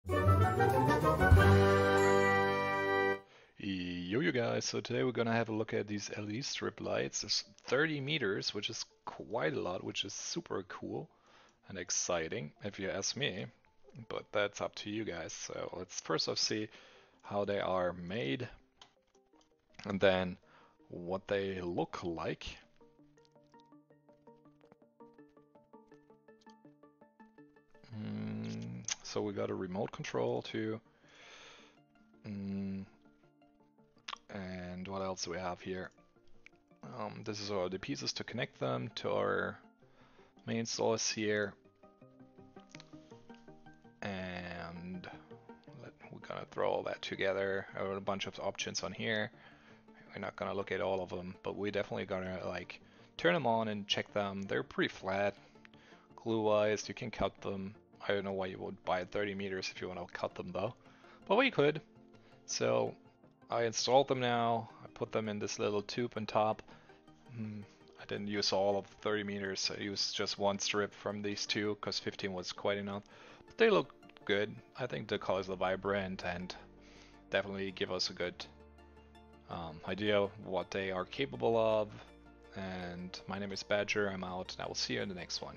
Yo, you guys, so today we're gonna have a look at these LED strip lights. It's 30 meters, which is quite a lot, which is super cool and exciting, if you ask me, but that's up to you guys. So let's first off see how they are made and then what they look like. So we got a remote control too. Mm, and what else do we have here? This is all the pieces to connect them to our main source here. And we're gonna throw all that together. I have a bunch of options on here. We're not gonna look at all of them, but we definitely gonna like turn them on and check them. They're pretty flat, glue-wise. You can cut them. I don't know why you would buy 30 meters if you want to cut them though, but we could. So I installed them now. I put them in this little tube on top. I didn't use all of 30 meters. I used just one strip from these two because 15 was quite enough. But they look good. I think the colors are vibrant and definitely give us a good idea of what they are capable of. And my name is Badger. I'm out, and I will see you in the next one.